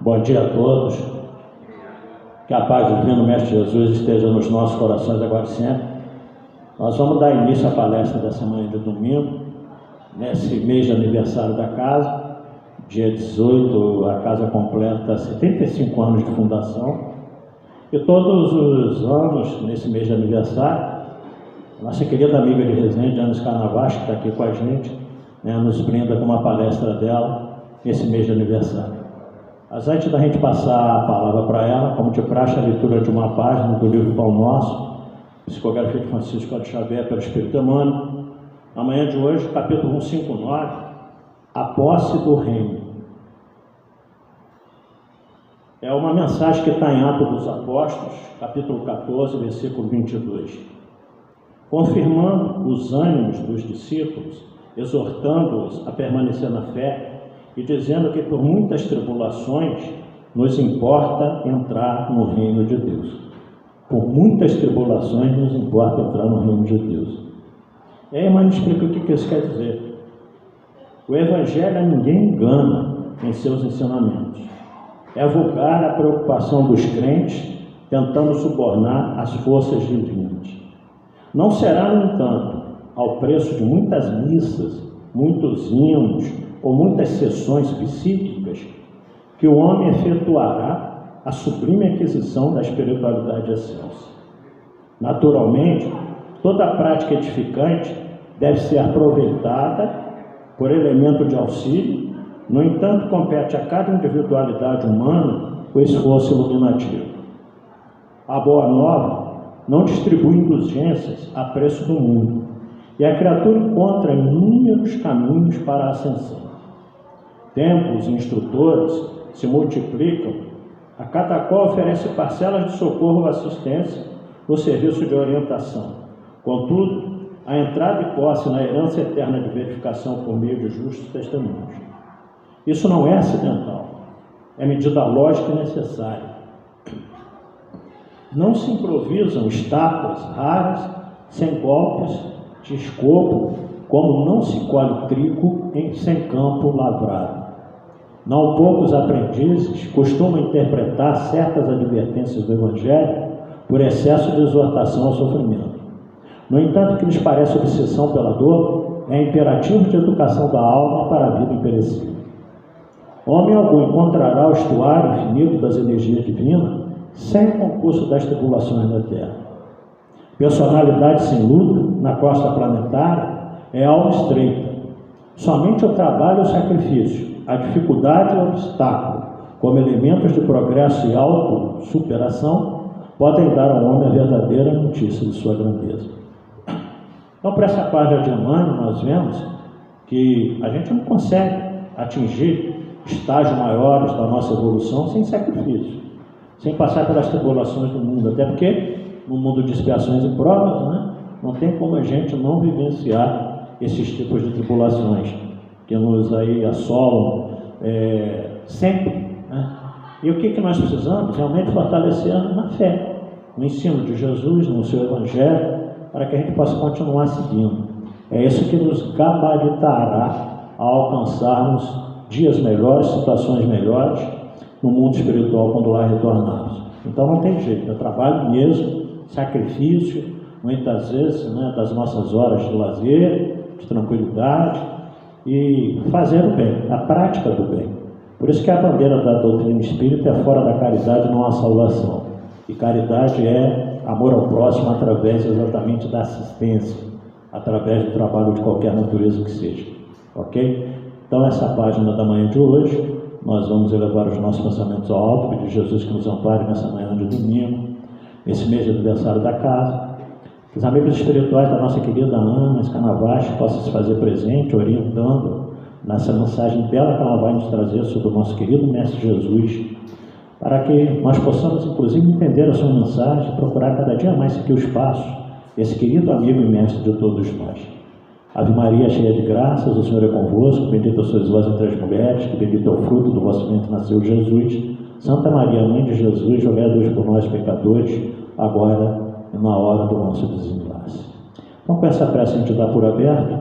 Bom dia a todos. Que a paz do Divino Mestre Jesus esteja nos nossos corações agora e sempre. Nós vamos dar início à palestra dessa manhã de domingo, nesse mês de aniversário da casa. Dia 18, a casa completa 75 anos de fundação. E todos os anos, nesse mês de aniversário, nossa querida amiga de Resende, Ana Scarnavasch, que está aqui com a gente, nos brinda com uma palestra dela nesse mês de aniversário. Mas antes da gente passar a palavra para ela, como de praxe, a leitura de uma página do livro Pão Nosso, psicografia de Francisco Cláudio Xavier pelo Espírito Emmanuel. Na manhã de hoje, capítulo 159, a posse do reino. É uma mensagem que está em Atos dos Apóstolos, capítulo 14, versículo 22. Confirmando os ânimos dos discípulos, exortando-os a permanecer na fé e dizendo que por muitas tribulações nos importa entrar no reino de Deus. Por muitas tribulações nos importa entrar no reino de Deus. E aí, Emmanuel explica o que isso quer dizer. O Evangelho a ninguém engana em seus ensinamentos. É vulgar a preocupação dos crentes tentando subornar as forças divinas. Não será, no entanto, ao preço de muitas missas, muitos hinos ou muitas sessões psíquicas que o homem efetuará a sublime aquisição da espiritualidade excelsa. Naturalmente, toda prática edificante deve ser aproveitada por elemento de auxílio. No entanto, compete a cada individualidade humana o esforço iluminativo. A Boa Nova não distribui indulgências a preço do mundo, e a criatura encontra inúmeros caminhos para a ascensão. Templos e instrutores se multiplicam, a cada qual oferece parcelas de socorro ou assistência no serviço de orientação. Contudo, a entrada e posse na herança eterna de verificação por meio de justos testemunhos. Isso não é acidental, é medida lógica e necessária. Não se improvisam estátuas raras, sem golpes de escopo, como não se colhe trigo sem campo lavrado. Não poucos aprendizes costumam interpretar certas advertências do Evangelho por excesso de exortação ao sofrimento. No entanto, o que lhes parece obsessão pela dor é imperativo de educação da alma para a vida imperecível. Homem algum encontrará o estuário infinito das energias divinas sem o concurso das tribulações da terra. Personalidade sem luta na costa planetária é alma estreita. Somente o trabalho e o sacrifício, a dificuldade e o obstáculo, como elementos de progresso e autossuperação, podem dar ao homem a verdadeira notícia de sua grandeza. Então, para essa página de Emmanuel, nós vemos que a gente não consegue atingir estágios maiores da nossa evolução sem sacrifício, sem passar pelas tribulações do mundo, até porque no mundo de expiações e provas, não tem como a gente não vivenciar esses tipos de tribulações que nos aí assolam sempre. E o que nós precisamos? Realmente fortalecer na fé, no ensino de Jesus, no seu Evangelho, para que a gente possa continuar seguindo. É isso que nos gabaritará a alcançarmos dias melhores, situações melhores no mundo espiritual quando lá retornarmos. Então não tem jeito, é trabalho mesmo, sacrifício, muitas vezes, das nossas horas de lazer, de tranquilidade e fazer o bem, a prática do bem. Por isso que a bandeira da doutrina espírita é fora da caridade não há salvação. E caridade é amor ao próximo através exatamente da assistência, através do trabalho de qualquer natureza que seja. Ok? Então, essa página da manhã de hoje, nós vamos elevar os nossos pensamentos ao alto, pedir Jesus que nos ampare nessa manhã de domingo, esse mês de aniversário da casa. Que os amigos espirituais da nossa querida Ana Scarnavasch possam se fazer presente, orientando nessa mensagem dela que ela vai nos trazer sobre o nosso querido Mestre Jesus, para que nós possamos, inclusive, entender a sua mensagem e procurar cada dia mais seguir os passos desse querido amigo e mestre de todos nós. Ave Maria, cheia de graças, o Senhor é convosco, bendita sois vós entre as mulheres, que bendito é o fruto do vosso ventre nasceu Jesus. Santa Maria, Mãe de Jesus, rogai a Deus por nós, pecadores, agora e na hora do nosso desenlace. Então, com essa prece a gente dá por aberto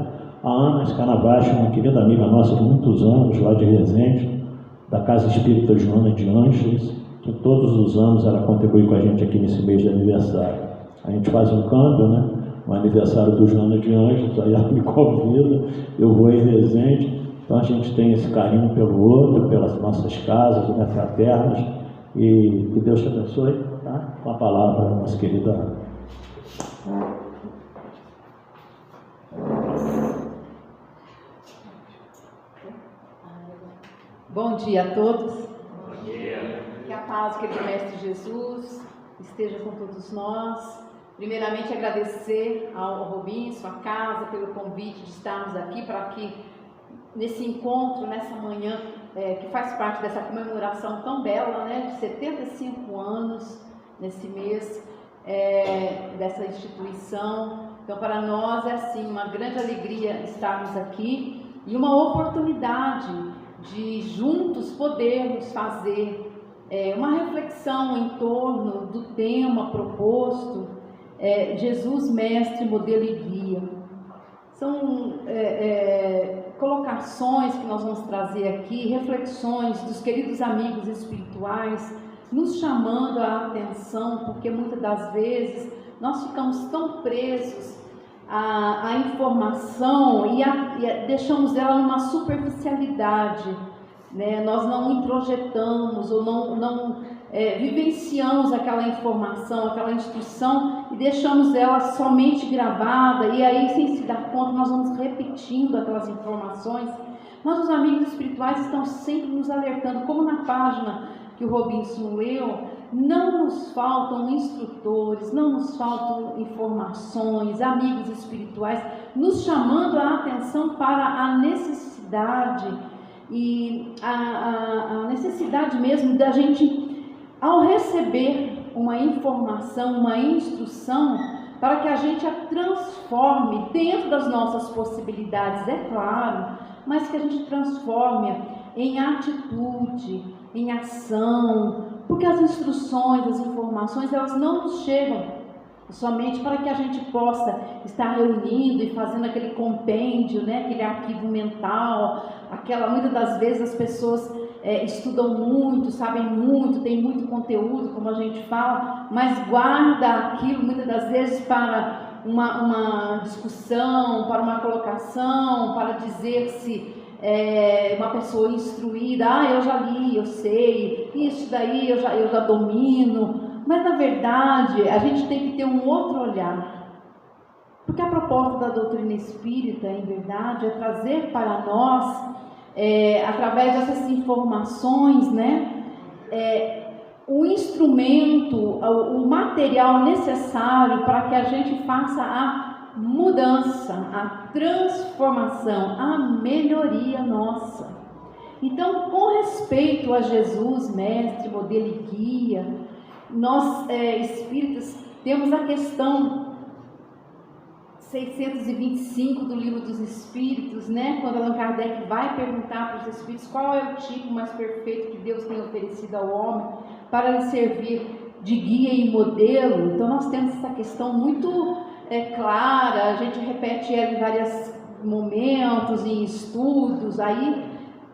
a Ana Scarnavasch, uma querida amiga nossa de muitos anos, lá de Resende, da Casa Espírita Joana de Ângeles, que todos os anos ela contribui com a gente aqui nesse mês de aniversário. A gente faz um câmbio, né? O aniversário do Joana de Ângeles, aí ela me convida, eu vou em Resende. Então a gente tem esse carinho pelo outro, pelas nossas casas, né, fraternas, e que Deus te abençoe, tá? Com a palavra, nossa querida Ana. Bom dia a todos. Bom dia. Que a paz, querido Mestre Jesus, esteja com todos nós. Primeiramente, agradecer ao Robinho, sua casa, pelo convite de estarmos aqui para que, nesse encontro, nessa manhã, que faz parte dessa comemoração tão bela, né, de 75 anos, nesse mês, dessa instituição. Então, para nós é, assim, uma grande alegria estarmos aqui e uma oportunidade de juntos podermos fazer uma reflexão em torno do tema proposto, Jesus, Mestre, Modelo e Guia. São colocações que nós vamos trazer aqui, reflexões dos queridos amigos espirituais, nos chamando a atenção, porque muitas das vezes nós ficamos tão presos à informação e deixamos ela numa superficialidade, né? Nós não introjetamos ou não vivenciamos aquela informação, aquela instrução e deixamos ela somente gravada, e aí, sem se dar conta, nós vamos repetindo aquelas informações. Mas os amigos espirituais estão sempre nos alertando, como na página que o Robinson leu, não nos faltam instrutores, não nos faltam informações, amigos espirituais, nos chamando a atenção para a necessidade e a necessidade mesmo da gente, ao receber uma informação, uma instrução, para que a gente a transforme dentro das nossas possibilidades, é claro, mas que a gente transforme em atitude, em ação, porque as instruções, as informações, elas não nos chegam somente para que a gente possa estar reunindo e fazendo aquele compêndio, né, aquele arquivo mental, muitas das vezes as pessoas estudam muito, sabem muito, tem muito conteúdo, como a gente fala, mas guarda aquilo muitas das vezes para uma discussão, para uma colocação, para dizer-se uma pessoa instruída, eu já li, eu sei, isso daí eu já domino. Mas na verdade a gente tem que ter um outro olhar, porque a proposta da doutrina espírita, em verdade, é trazer para nós, através dessas informações, né, o instrumento, o material necessário para que a gente faça a mudança, a transformação, a melhoria nossa. Então, com respeito a Jesus, Mestre, Modelo e Guia, nós espíritas temos a questão 625 do Livro dos Espíritos, né? Quando Allan Kardec vai perguntar para os espíritos qual é o tipo mais perfeito que Deus tem oferecido ao homem para lhe servir de guia e modelo. Então nós temos essa questão muito clara, a gente repete ela em vários momentos, em estudos, aí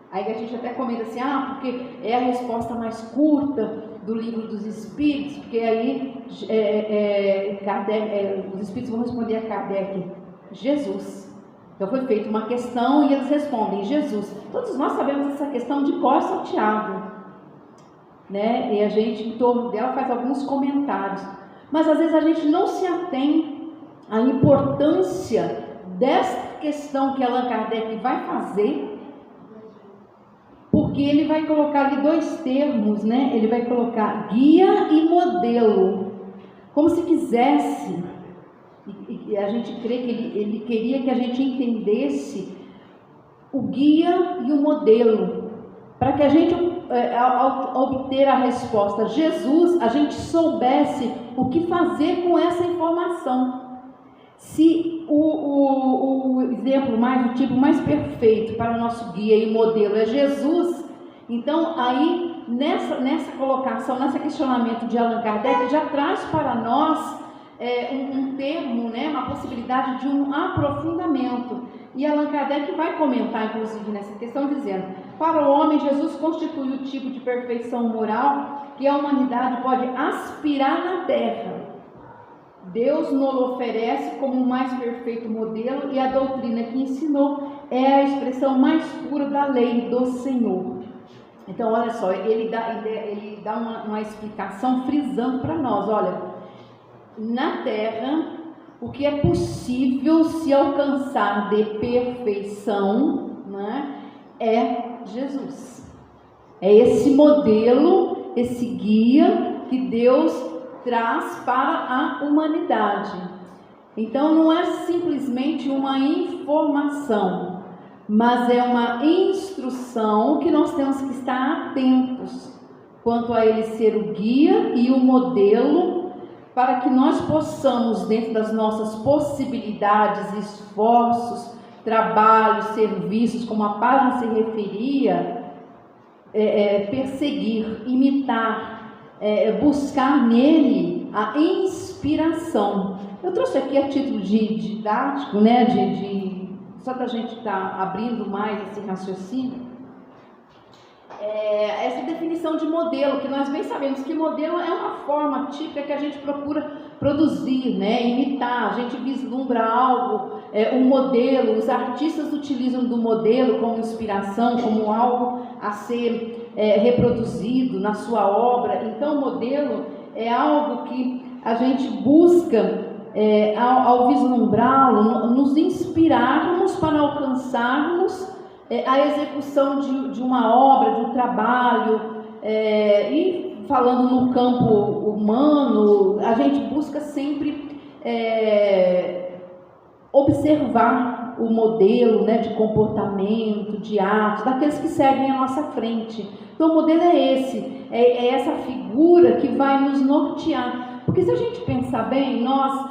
a gente até comenta assim, porque é a resposta mais curta do Livro dos Espíritos, porque aí os Espíritos vão responder a Kardec, Jesus. Então foi feita uma questão e eles respondem, Jesus. Todos nós sabemos essa questão de cor salteado, né? E a gente, em torno dela, faz alguns comentários. Mas às vezes a gente não se atém à importância dessa questão que Allan Kardec vai fazer, porque ele vai colocar ali dois termos, né? Ele vai colocar guia e modelo, como se quisesse, e a gente crê que ele queria que a gente entendesse o guia e o modelo, para que a gente, ao obter a resposta Jesus, a gente soubesse o que fazer com essa informação. Se o exemplo o tipo mais perfeito para o nosso guia e modelo é Jesus, então aí nessa colocação, nesse questionamento de Allan Kardec, já traz para nós um termo, né, uma possibilidade de um aprofundamento, E Allan Kardec vai comentar, inclusive, nessa questão, dizendo: para o homem, Jesus constitui o tipo de perfeição moral que a humanidade pode aspirar na terra. Deus nos oferece como o mais perfeito modelo, e a doutrina que ensinou é a expressão mais pura da lei do Senhor. Então, olha só, ele dá uma explicação frisando para nós: olha, na terra, o que é possível se alcançar de perfeição, né, é Jesus. É esse modelo, esse guia que Deus traz para a humanidade. Então não é simplesmente uma informação, mas é uma instrução que nós temos que estar atentos quanto a ele ser o guia e o modelo, para que nós possamos, dentro das nossas possibilidades, esforços, trabalhos, serviços, como a página se referia, perseguir, imitar, buscar nele a inspiração. Eu trouxe aqui a título de didático, né, só que a gente está abrindo mais esse raciocínio. Essa definição de modelo, que nós bem sabemos que modelo é uma forma típica que a gente procura produzir, né, imitar. A gente vislumbra algo, um modelo. Os artistas utilizam do modelo como inspiração, como algo a ser reproduzido na sua obra. Então, o modelo é algo que a gente busca, ao vislumbrá-lo, nos inspirarmos para alcançarmos a execução de uma obra, de um trabalho. E falando no campo humano, a gente busca sempre observar o modelo, né, de comportamento, de atos, daqueles que seguem à nossa frente. Então o modelo é esse, é essa figura que vai nos nortear. Porque se a gente pensar bem, nós,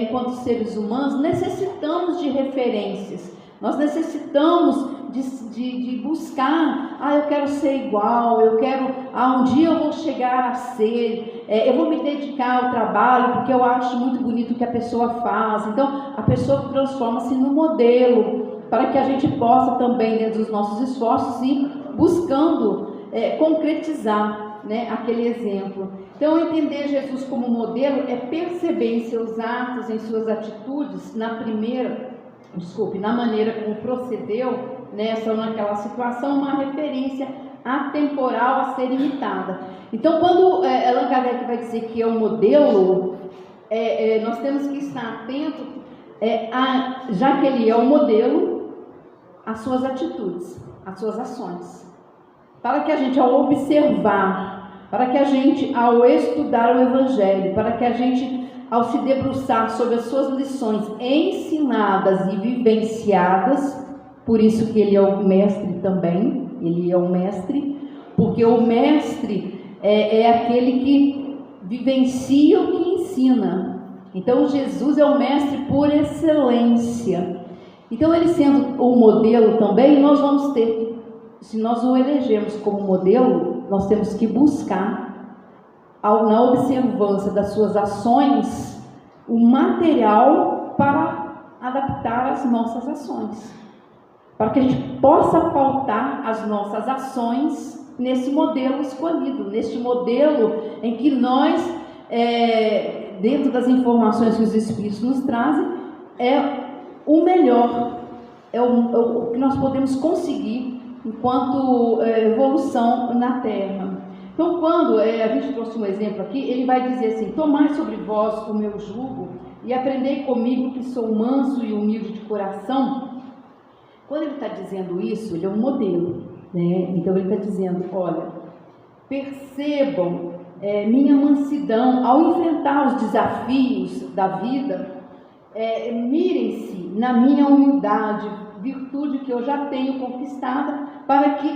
enquanto seres humanos, necessitamos de referências. Nós necessitamos de buscar, eu quero ser igual, um dia eu vou chegar a ser, eu vou me dedicar ao trabalho porque eu acho muito bonito o que a pessoa faz. Então, a pessoa transforma-se no modelo, para que a gente possa também, dentro dos nossos esforços, ir buscando concretizar, né, aquele exemplo. Então, entender Jesus como modelo é perceber em seus atos, em suas atitudes, na maneira como procedeu nessa ou naquela situação, uma referência atemporal a ser imitada. Então, quando Allan Kardec vai dizer que é um modelo, nós temos que estar atentos, já que ele é um modelo, às suas atitudes, às suas ações. Para que a gente, ao observar, para que a gente, ao estudar o Evangelho, para que a gente, ao se debruçar sobre as suas lições ensinadas e vivenciadas, por isso que ele é o mestre também, ele é o mestre, porque o mestre é aquele que vivencia o que ensina. Então Jesus é o mestre por excelência. Então ele sendo o modelo também, nós vamos ter, se nós o elegemos como modelo, nós temos que buscar, na observância das suas ações, o material para adaptar as nossas ações, para que a gente possa pautar as nossas ações nesse modelo escolhido, neste modelo em que nós, dentro das informações que os Espíritos nos trazem, é o melhor, é o que nós podemos conseguir enquanto evolução na Terra. Então, quando a gente trouxe um exemplo aqui, ele vai dizer assim: tomai sobre vós o meu jugo e aprendei comigo, que sou manso e humilde de coração. Quando ele está dizendo isso, ele é um modelo, né? Então ele está dizendo: olha, percebam minha mansidão ao enfrentar os desafios da vida, mirem-se na minha humildade, virtude que eu já tenho conquistada, para que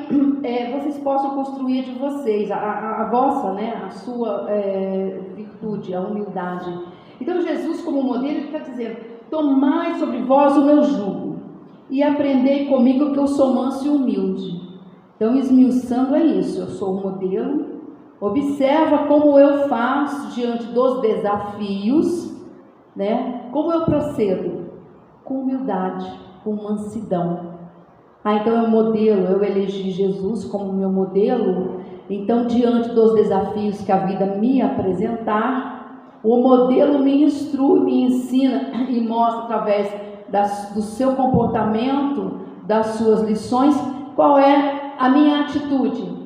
vocês possam construir de vocês a vossa, né, a sua virtude, a humildade. Então Jesus, como modelo, ele está dizendo: tomai sobre vós o meu jugo e aprendei comigo, que eu sou manso e humilde. Então, esmiuçando é isso: eu sou o modelo. Observa como eu faço diante dos desafios, né? Como eu procedo? Com humildade, com mansidão. Então é um modelo, eu elegi Jesus como meu modelo. Então, diante dos desafios que a vida me apresentar, o modelo me instrui, me ensina e mostra através do seu comportamento, das suas lições, qual é a minha atitude.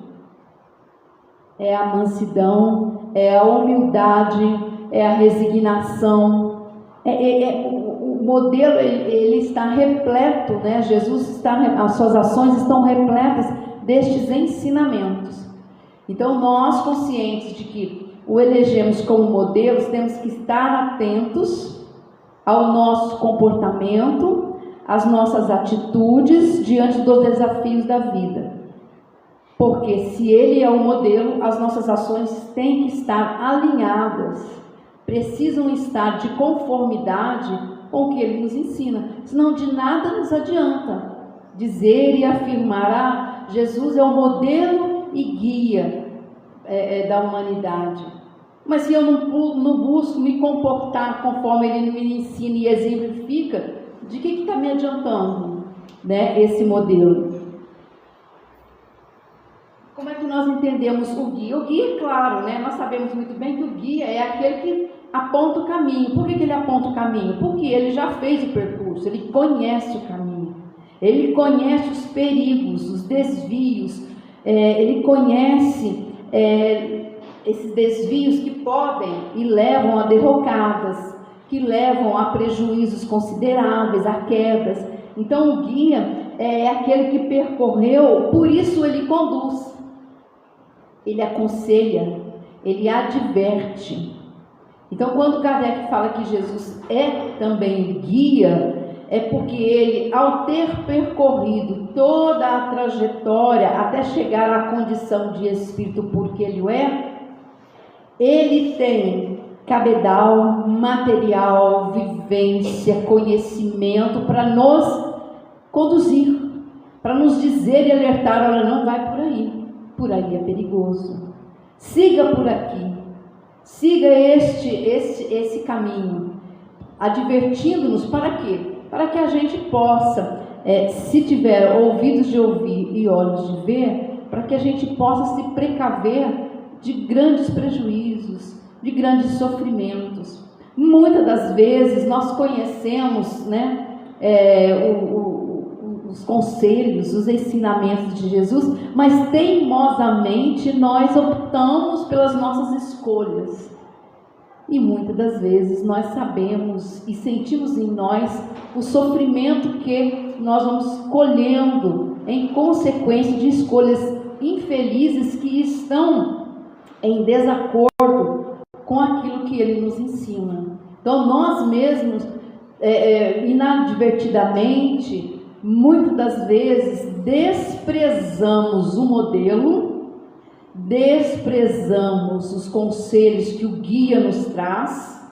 É a mansidão, é a humildade, é a resignação. O modelo ele está repleto, né? As suas ações estão repletas destes ensinamentos. Então, nós, conscientes de que o elegemos como modelo, temos que estar atentos ao nosso comportamento, às nossas atitudes diante dos desafios da vida. Porque se ele é o modelo, as nossas ações têm que estar alinhadas, precisam estar de conformidade com o que ele nos ensina. Senão de nada nos adianta dizer e afirmar: Jesus é o modelo e guia da humanidade. Mas se eu não busco me comportar conforme ele me ensina e exemplifica, de que está me adiantando, né, esse modelo? Como é que nós entendemos o guia? O guia, claro, né, nós sabemos muito bem que o guia é aquele que aponta o caminho. Por que ele aponta o caminho? Porque ele já fez o percurso, ele conhece o caminho, ele conhece os perigos, os desvios, ele conhece esses desvios que podem e levam a derrocadas, que levam a prejuízos consideráveis, a quedas. Então o guia é aquele que percorreu, por isso ele conduz, ele aconselha, ele adverte. Então, quando Kardec fala que Jesus é também guia, é porque ele, ao ter percorrido toda a trajetória até chegar à condição de espírito puro que ele é, ele tem cabedal, material, vivência, conhecimento para nos conduzir, para nos dizer e alertar: olha, não vai por aí é perigoso, siga por aqui. Siga esse caminho, advertindo-nos para quê? Para que a gente possa, se tiver ouvidos de ouvir e olhos de ver, para que a gente possa se precaver de grandes prejuízos, de grandes sofrimentos. Muitas das vezes nós conhecemos, né, os conselhos, os ensinamentos de Jesus, mas teimosamente nós optamos pelas nossas escolhas. E muitas das vezes nós sabemos e sentimos em nós o sofrimento que nós vamos colhendo em consequência de escolhas infelizes que estão em desacordo com aquilo que ele nos ensina. Então nós mesmos, inadvertidamente, muitas das vezes desprezamos o modelo, desprezamos os conselhos que o guia nos traz,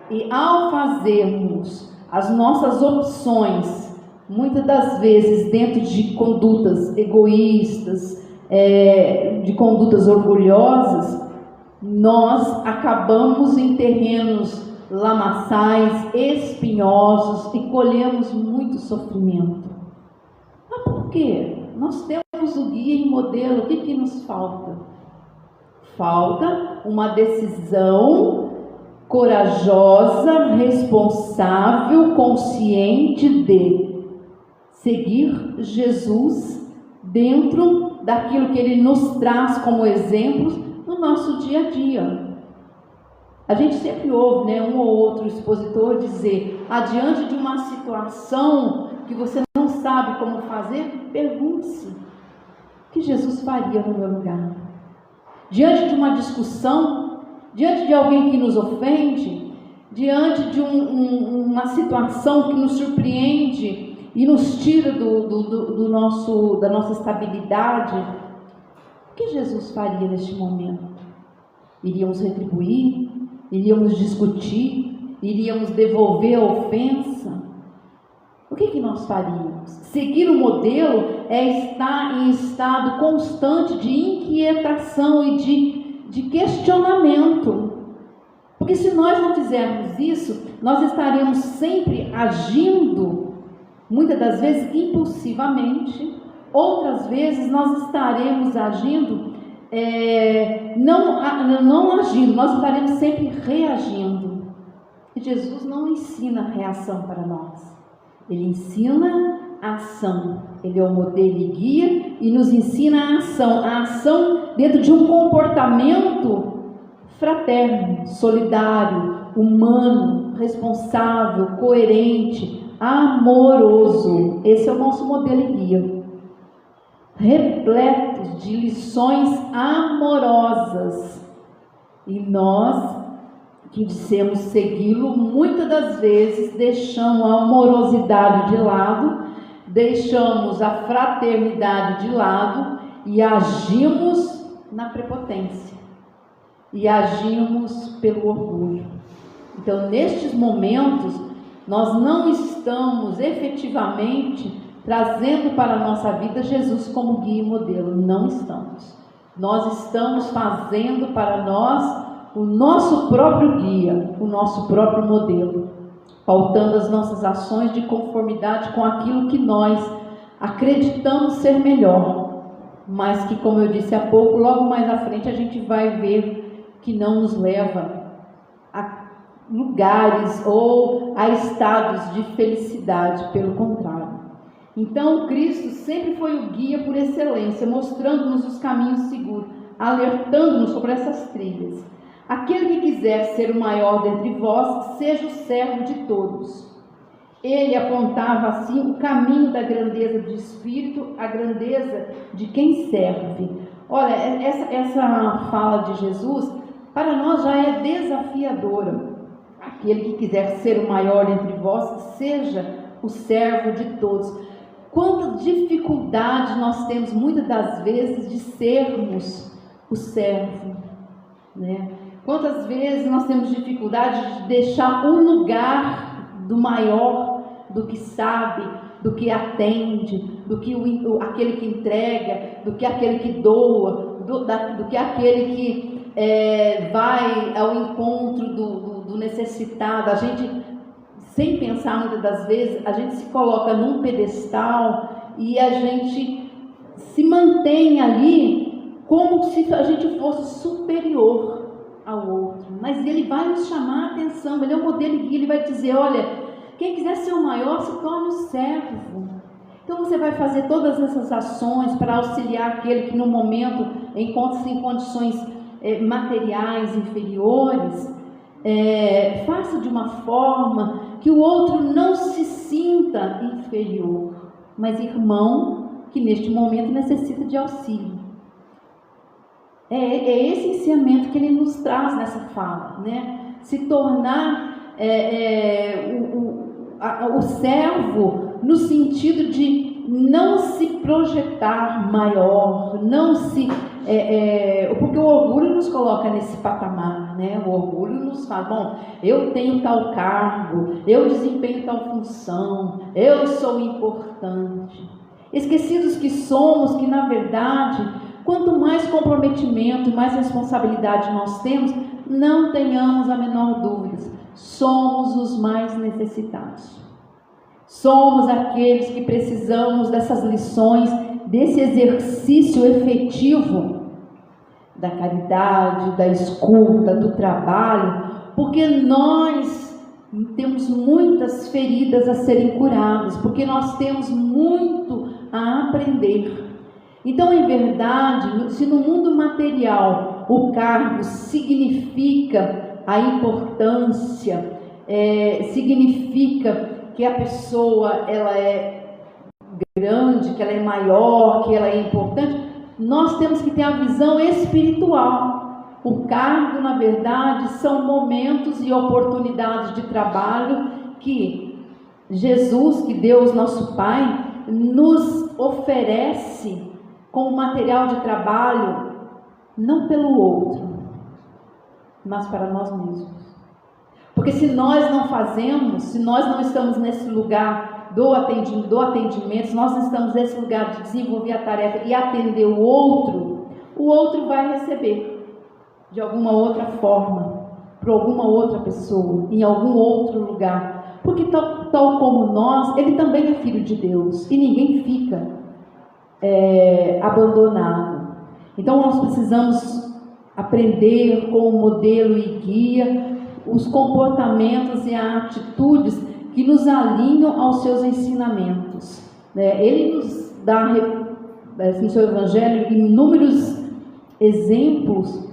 e ao fazermos as nossas opções, muitas das vezes dentro de condutas egoístas, de condutas orgulhosas, nós acabamos em terrenos lamaçais, espinhosos, e colhemos muito sofrimento. Mas por quê? Nós temos o guia e modelo. O que nos falta? Falta uma decisão corajosa, responsável, consciente de seguir Jesus dentro daquilo que ele nos traz como exemplos no nosso dia a dia. A gente sempre ouve, né, um ou outro expositor dizer: adiante de uma situação que você não sabe como fazer, pergunte-se: o que Jesus faria no meu lugar? Diante de uma discussão, diante de alguém que nos ofende, diante de uma situação que nos surpreende e nos tira da nossa estabilidade, o que Jesus faria neste momento? Iríamos retribuir? Iríamos discutir? Iríamos devolver a ofensa? O que nós faríamos? Seguir o modelo é estar em estado constante de inquietação e de questionamento. Porque se nós não fizermos isso, nós estaremos sempre agindo muitas das vezes impulsivamente, outras vezes nós estaremos agindo, não agindo, nós estaremos sempre reagindo. E Jesus não ensina reação para nós, Ele ensina a ação. Ele é o modelo e guia e nos ensina a ação dentro de um comportamento fraterno, solidário, humano, responsável, coerente, amoroso. Esse é o nosso modelo e guia, repletos de lições amorosas. E nós que dissemos segui-lo, muitas das vezes deixamos a amorosidade de lado, deixamos a fraternidade de lado e agimos na prepotência, e agimos pelo orgulho. Então, nestes momentos, nós não estamos efetivamente trazendo para a nossa vida Jesus como guia e modelo. Não estamos. Nós estamos fazendo para nós o nosso próprio guia, o nosso próprio modelo, pautando as nossas ações de conformidade com aquilo que nós acreditamos ser melhor, mas que, como eu disse há pouco, logo mais à frente a gente vai ver que não nos leva a lugares ou a estados de felicidade, pelo contrário. Então, Cristo sempre foi o guia por excelência, mostrando-nos os caminhos seguros, alertando-nos sobre essas trilhas. Aquele que quiser ser o maior dentre vós, seja o servo de todos. Ele apontava assim o caminho da grandeza de espírito, a grandeza de quem serve. Olha, essa fala de Jesus, para nós já é desafiadora. Aquele que quiser ser o maior entre vós, seja o servo de todos. Quanta dificuldade nós temos muitas das vezes de sermos o servo, né? Quantas vezes nós temos dificuldade de deixar um lugar do maior, do que sabe, do que atende, do que aquele que entrega, do que aquele que doa, do que aquele que vai ao encontro do necessitado. A gente, sem pensar muitas das vezes, a gente se coloca num pedestal e a gente se mantém ali como se a gente fosse superior ao outro, mas ele vai nos chamar a atenção. Ele é um modelo e guia, ele vai dizer, olha, quem quiser ser o maior, se torne o servo. Então você vai fazer todas essas ações para auxiliar aquele que no momento encontra-se em condições materiais inferiores. Faça de uma forma que o outro não se sinta inferior, mas irmão que neste momento necessita de auxílio. É esse ensinamento que ele nos traz nessa fala, né? Se tornar o servo no sentido de não se projetar maior, não se... porque o orgulho nos coloca nesse patamar, né? O orgulho nos fala, bom, eu tenho tal cargo, eu desempenho tal função, eu sou importante. Esquecidos que somos, que na verdade... Quanto mais comprometimento, mais responsabilidade nós temos, não tenhamos a menor dúvida, somos os mais necessitados. Somos aqueles que precisamos dessas lições, desse exercício efetivo da caridade, da escuta, do trabalho, porque nós temos muitas feridas a serem curadas, porque nós temos muito a aprender. Então, em verdade, se no mundo material o cargo significa a importância, significa que a pessoa ela é grande, que ela é maior, que ela é importante, nós temos que ter a visão espiritual. O cargo, na verdade, são momentos e oportunidades de trabalho que Jesus, que Deus, nosso Pai, nos oferece como material de trabalho, não pelo outro, mas para nós mesmos. Porque se nós não fazemos, se nós não estamos nesse lugar do atendimento, se nós não estamos nesse lugar de desenvolver a tarefa e atender o outro vai receber de alguma outra forma, por alguma outra pessoa, em algum outro lugar. porque tal como nós, ele também é filho de Deus, e ninguém fica abandonado. Então nós precisamos aprender com o modelo e guia os comportamentos e atitudes que nos alinham aos seus ensinamentos. Ele nos dá no seu evangelho inúmeros exemplos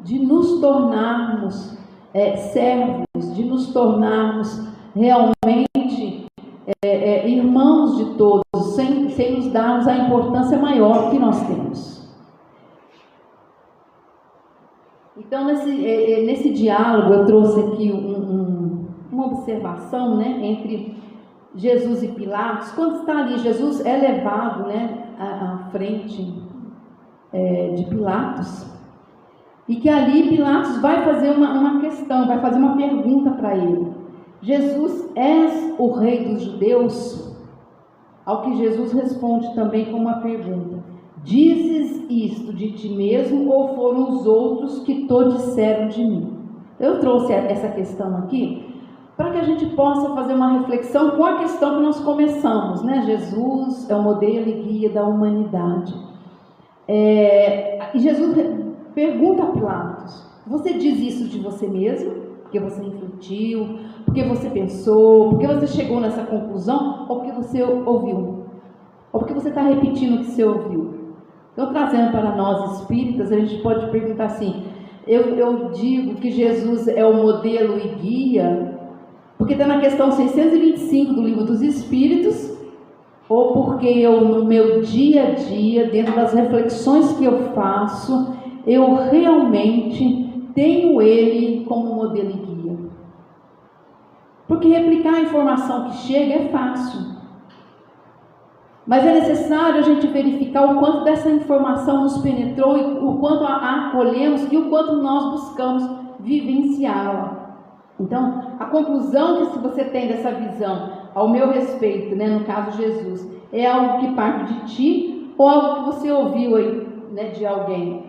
de nos tornarmos servos, de nos tornarmos realmente irmãos de todos, sem nos darmos a importância maior que nós temos. Então, nesse diálogo, eu trouxe aqui uma observação, entre Jesus e Pilatos. Quando está ali, Jesus é levado, à frente de Pilatos, e que ali Pilatos vai fazer uma questão, vai fazer uma pergunta para ele: Jesus, és o rei dos judeus? Ao que Jesus responde também com uma pergunta: dizes isto de ti mesmo, ou foram os outros que te disseram de mim? Eu trouxe essa questão aqui para que a gente possa fazer uma reflexão com a questão que nós começamos, Jesus é o modelo e guia da humanidade. E Jesus pergunta a Pilatos: você diz isso de você mesmo? Porque você refletiu, porque você pensou, porque você chegou nessa conclusão, ou porque você ouviu? Ou porque você está repetindo o que você ouviu? Então, trazendo para nós espíritas, a gente pode perguntar assim: eu digo que Jesus é o modelo e guia, porque está na questão 625 do Livro dos Espíritos, ou porque eu, no meu dia a dia, dentro das reflexões que eu faço, eu realmente tenho ele como modelo e guia? Porque replicar a informação que chega é fácil, mas é necessário a gente verificar o quanto dessa informação nos penetrou, e o quanto a acolhemos e o quanto nós buscamos vivenciá-la. Então, a conclusão que você tem dessa visão ao meu respeito, no caso Jesus, é algo que parte de ti, ou algo que você ouviu aí, de alguém,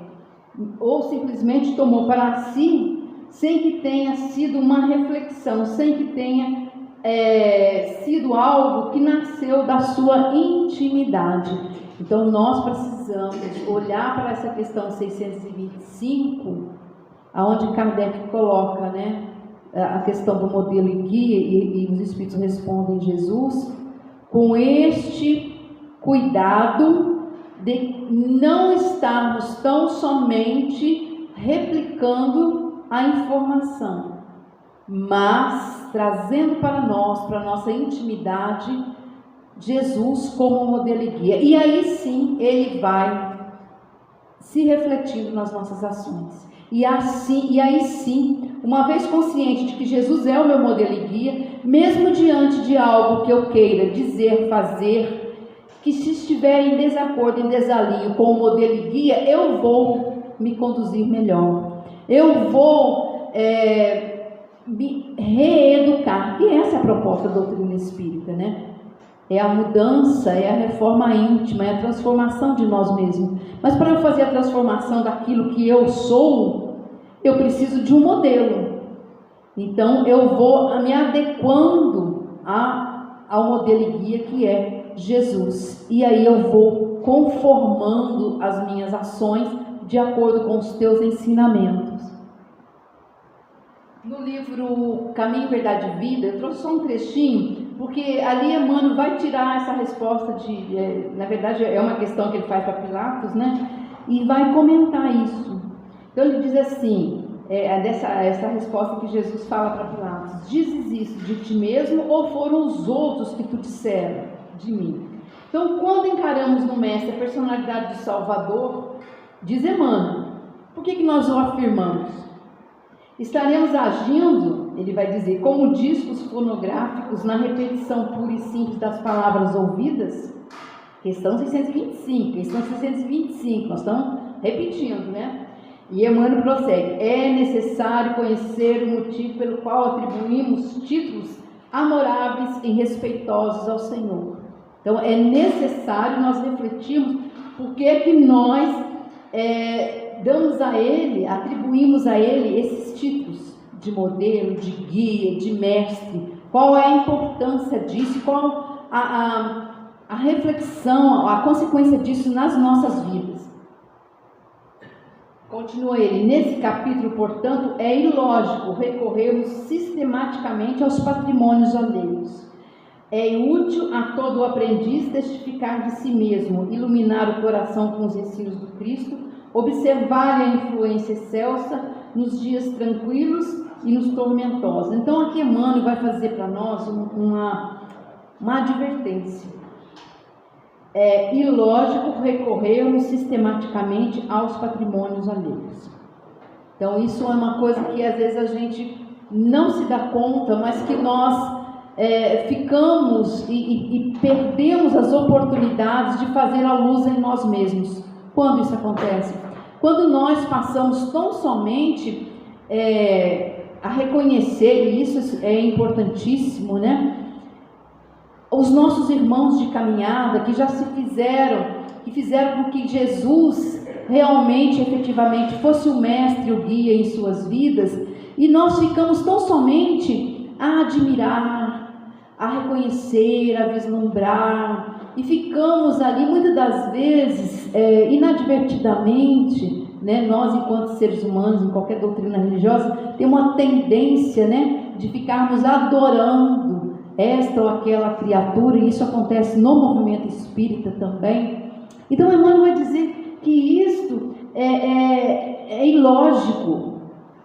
ou simplesmente tomou para si, sem que tenha sido uma reflexão, sem que tenha sido algo que nasceu da sua intimidade. Então nós precisamos olhar para essa questão 625, aonde Kardec coloca, a questão do modelo e guia, e os Espíritos respondem Jesus, com este cuidado de não estarmos tão somente replicando a informação, mas trazendo para nós, para a nossa intimidade, Jesus como modelo e guia. E aí sim, ele vai se refletindo nas nossas ações. E aí sim, uma vez consciente de que Jesus é o meu modelo e guia, mesmo diante de algo que eu queira dizer, fazer, que se estiver em desacordo, em desalinho com o modelo e guia, eu vou me conduzir melhor. Eu vou me reeducar. E essa é a proposta da doutrina espírita, É a mudança, é a reforma íntima, é a transformação de nós mesmos. Mas para eu fazer a transformação daquilo que eu sou, eu preciso de um modelo. Então eu vou me adequando ao modelo e guia que é Jesus. E aí eu vou conformando as minhas ações de acordo com os teus ensinamentos. No livro Caminho, Verdade e Vida, eu trouxe só um trechinho, porque ali Emmanuel vai tirar essa resposta na verdade é uma questão que ele faz para Pilatos, e vai comentar isso. Então ele diz assim, essa resposta que Jesus fala para Pilatos: dizes isso de ti mesmo, ou foram os outros que tu disseram de mim? Então, quando encaramos no Mestre a personalidade do Salvador, diz Emmanuel, por que nós o afirmamos? Estaremos agindo, ele vai dizer, como discos fonográficos na repetição pura e simples das palavras ouvidas? Questão 625, nós estamos repetindo, E Emmanuel prossegue: é necessário conhecer o motivo pelo qual atribuímos títulos amoráveis e respeitosos ao Senhor. Então é necessário nós refletirmos por que nós damos a Ele, atribuímos a Ele esses títulos de modelo, de guia, de mestre? Qual é a importância disso? Qual a reflexão, a consequência disso nas nossas vidas? Continua ele: nesse capítulo, portanto, é ilógico recorrermos sistematicamente aos patrimônios alheios. É útil a todo aprendiz testificar de si mesmo, iluminar o coração com os ensinos do Cristo, observar a influência excelsa nos dias tranquilos e nos tormentosos. Então aqui Emmanuel vai fazer para nós uma advertência. É ilógico recorrermos sistematicamente aos patrimônios alheios. Então isso é uma coisa que às vezes a gente não se dá conta, mas que nós ficamos e perdemos as oportunidades de fazer a luz em nós mesmos. Quando isso acontece? Quando nós passamos tão somente a reconhecer, e isso é importantíssimo, né? Os nossos irmãos de caminhada que já se fizeram com que Jesus realmente, efetivamente, fosse o mestre, o guia em suas vidas, e nós ficamos tão somente a admirar, a reconhecer, a vislumbrar, e ficamos ali muitas das vezes inadvertidamente, né? Nós, enquanto seres humanos, em qualquer doutrina religiosa, tem uma tendência, né, de ficarmos adorando esta ou aquela criatura, e isso acontece no movimento espírita também. Então Emmanuel vai dizer que isto é ilógico,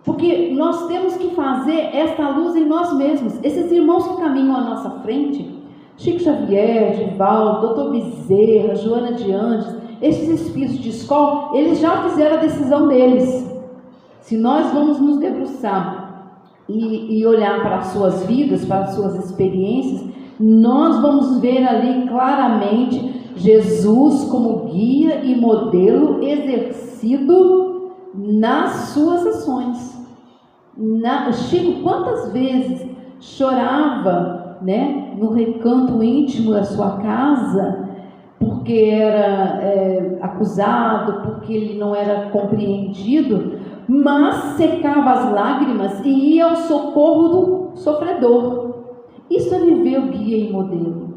porque nós temos que fazer esta luz em nós mesmos. Esses irmãos que caminham à nossa frente, Chico Xavier, Divaldo, Dr. Bezerra, Joana de Andes, esses espíritos de escola, eles já fizeram a decisão deles. Se nós vamos nos debruçar e olhar para as suas vidas, para as suas experiências, nós vamos ver ali claramente Jesus como guia e modelo exercido nas suas ações. Chico, quantas vezes chorava, né, no recanto íntimo da sua casa, porque era acusado, porque ele não era compreendido, mas secava as lágrimas e ia ao socorro do sofredor. Isso é viver o guia e modelo,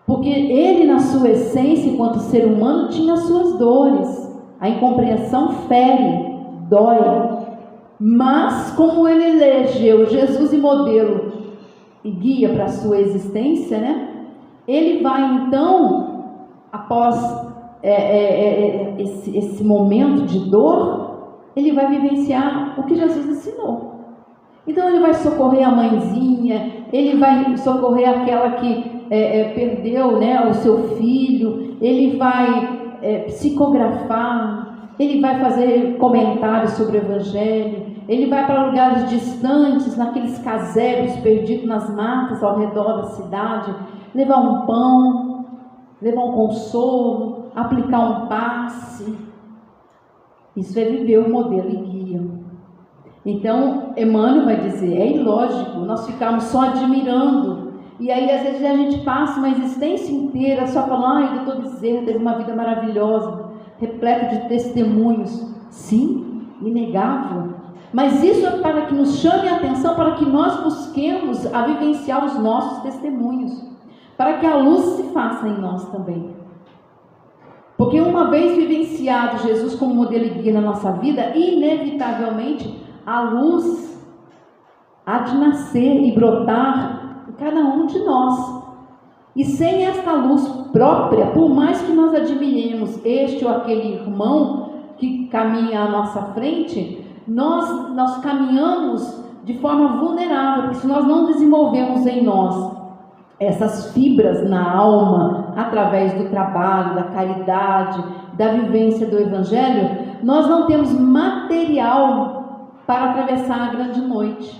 porque ele, na sua essência, enquanto ser humano, tinha as suas dores. A incompreensão fere, dói, mas como ele elegeu Jesus e modelo e guia para a sua existência, né, ele vai então, após esse momento de dor, ele vai vivenciar o que Jesus ensinou. Então ele vai socorrer a mãezinha, ele vai socorrer aquela que perdeu, né, o seu filho, ele vai psicografar, ele vai fazer comentários sobre o Evangelho, ele vai para lugares distantes, naqueles casebres perdidos nas matas ao redor da cidade, levar um pão, levar um consolo, aplicar um passe. Isso é viver o modelo e guia. Então, Emmanuel vai dizer, é ilógico nós ficarmos só admirando. E aí, às vezes, a gente passa uma existência inteira só falando, ai, doutor Bezerra teve uma vida maravilhosa, repleta de testemunhos. Sim, inegável. Mas isso é para que nos chame a atenção, para que nós busquemos a vivenciar os nossos testemunhos, para que a luz se faça em nós também. Porque uma vez vivenciado Jesus como modelo e guia na nossa vida, inevitavelmente a luz há de nascer e brotar em cada um de nós. E sem esta luz própria, por mais que nós admiremos este ou aquele irmão que caminha à nossa frente, nós caminhamos de forma vulnerável, porque se nós não desenvolvemos em nós essas fibras na alma, através do trabalho, da caridade, da vivência do Evangelho, nós não temos material para atravessar a grande noite.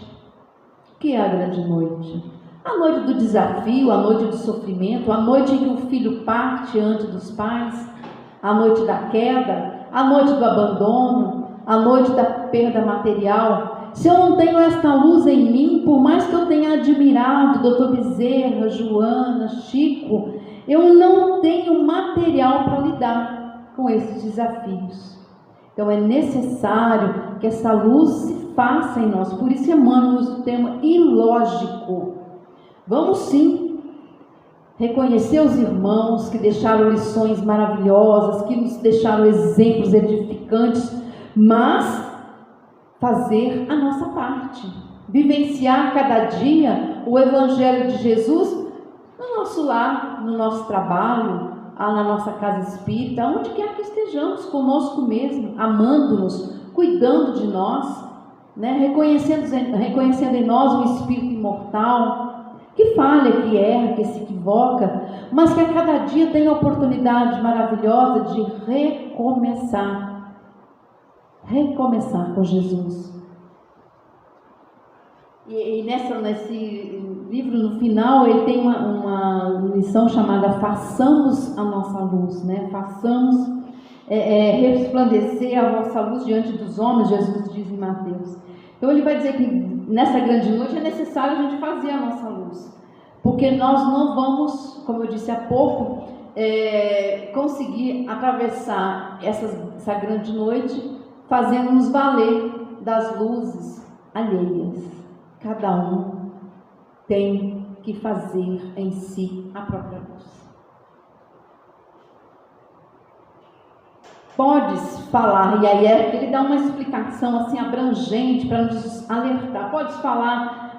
O que é a grande noite? A noite do desafio, a noite do sofrimento, a noite em que o filho parte antes dos pais, a noite da queda, a noite do abandono, a noite da perda material. Se eu não tenho esta luz em mim, por mais que eu tenha admirado Dr. Bezerra, Joana, Chico, eu não tenho material para lidar com esses desafios. Então é necessário que essa luz se faça em nós. Por isso Emmanuel usa o termo ilógico. Vamos sim reconhecer os irmãos que deixaram lições maravilhosas, que nos deixaram exemplos edificantes, mas fazer a nossa parte, vivenciar cada dia o Evangelho de Jesus no nosso lar, no nosso trabalho, na nossa casa espírita, onde quer que estejamos, conosco mesmo, amando-nos, cuidando de nós, né? reconhecendo em nós um espírito imortal, que falha, que erra, que se equivoca, mas que a cada dia tem a oportunidade maravilhosa de recomeçar com Jesus. E nesse livro, no final, ele tem uma lição chamada Façamos a Nossa Luz, né? Façamos resplandecer a vossa luz diante dos homens, Jesus diz em Mateus. Então ele vai dizer que nessa grande noite é necessário a gente fazer a nossa luz, porque nós não vamos, como eu disse há pouco, conseguir atravessar essa grande noite fazendo-nos valer das luzes alheias. Cada um tem que fazer em si a própria luz. Podes falar, e aí ele dá uma explicação assim abrangente para nos alertar. Podes falar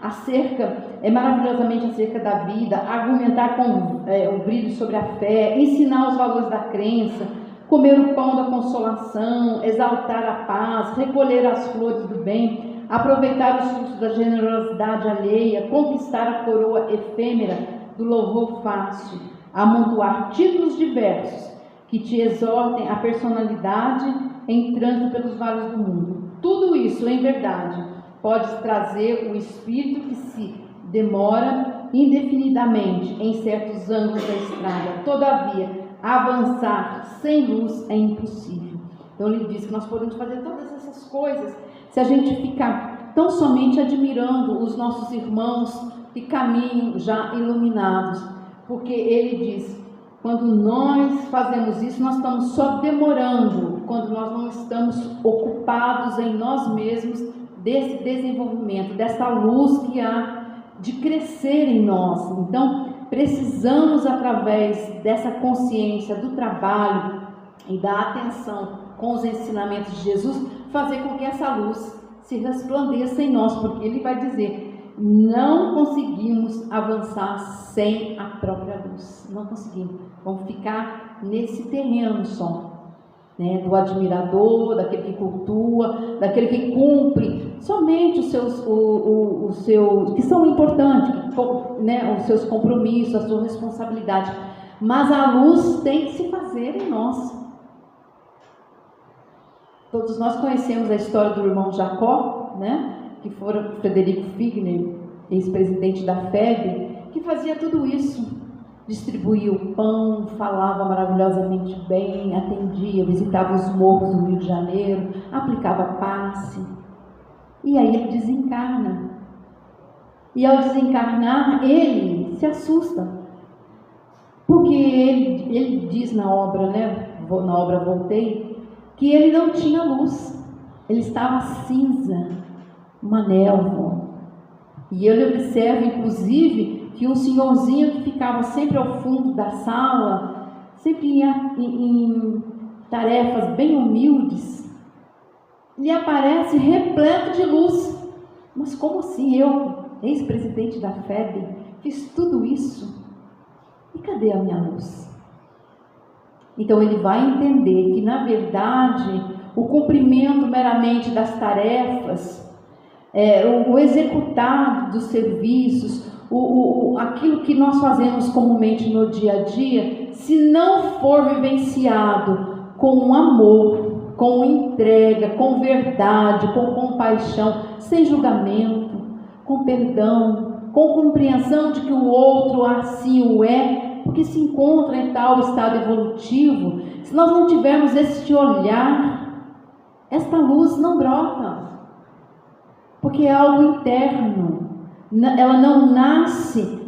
maravilhosamente acerca da vida, argumentar com o brilho sobre a fé, ensinar os valores da crença, comer o pão da consolação, exaltar a paz, recolher as flores do bem, aproveitar os frutos da generosidade alheia, conquistar a coroa efêmera do louvor fácil, amontoar títulos diversos que te exortem a personalidade em trânsito pelos vales do mundo. Tudo isso, em verdade, pode trazer o espírito que se demora indefinidamente em certos ângulos da estrada. Todavia, avançar sem luz é impossível. Então ele diz que nós podemos fazer todas essas coisas se a gente ficar tão somente admirando os nossos irmãos que caminham já iluminados, porque ele diz: quando nós fazemos isso, nós estamos só demorando, quando nós não estamos ocupados em nós mesmos desse desenvolvimento, dessa luz que há de crescer em nós. Então, precisamos, através dessa consciência do trabalho e da atenção com os ensinamentos de Jesus, fazer com que essa luz se resplandeça em nós, porque ele vai dizer: não conseguimos avançar sem a própria luz. Não conseguimos. Vamos ficar nesse terreno só, né? Do admirador, daquele que cultua, daquele que cumpre somente os seus que são importantes, né? Os seus compromissos, a sua responsabilidade. Mas a luz tem que se fazer em nós. Todos nós conhecemos a história do irmão Jacó, né? Que foi Frederico Figner, ex-presidente da FEB, que fazia tudo isso, distribuía o pão, falava maravilhosamente bem, atendia, visitava os morros do Rio de Janeiro, aplicava passe, e aí ele desencarna. E ao desencarnar, ele se assusta, porque ele diz na obra, né, na obra Voltei, que ele não tinha luz, ele estava cinza, uma névoa. E ele observa, inclusive, que um senhorzinho que ficava sempre ao fundo da sala, sempre em tarefas bem humildes, lhe aparece repleto de luz. Mas como assim eu, ex-presidente da FEB, fiz tudo isso? E cadê a minha luz? Então ele vai entender que, na verdade, o cumprimento meramente das tarefas, o executar dos serviços, aquilo que nós fazemos comumente no dia a dia, se não for vivenciado com amor, com entrega, com verdade, com compaixão, sem julgamento, com perdão, com compreensão de que o outro assim o é, porque se encontra em tal estado evolutivo, se nós não tivermos esse olhar, esta luz não brota. Porque é algo interno, ela não nasce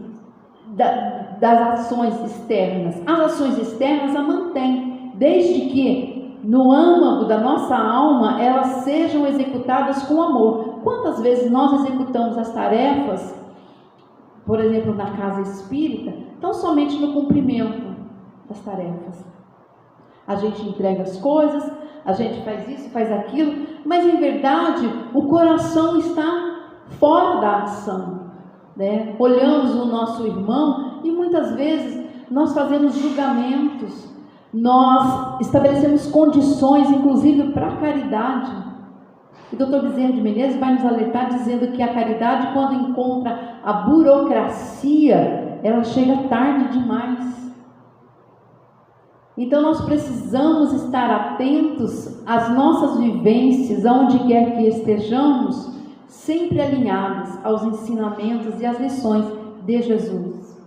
das ações externas. As ações externas a mantém, desde que no âmago da nossa alma elas sejam executadas com amor. quantas vezes nós executamos as tarefas, por exemplo, na casa espírita, tão somente no cumprimento das tarefas. A gente entrega as coisas, a gente faz isso, faz aquilo, mas em verdade o coração está fora da ação, né? Olhamos o nosso irmão e muitas vezes nós fazemos julgamentos, nós estabelecemos condições, inclusive para a caridade. O Dr. Bezerra de Menezes vai nos alertar dizendo que a caridade, quando encontra a burocracia, ela chega tarde demais. Então nós precisamos estar atentos às nossas vivências, aonde quer que estejamos, sempre alinhados aos ensinamentos e às lições de Jesus.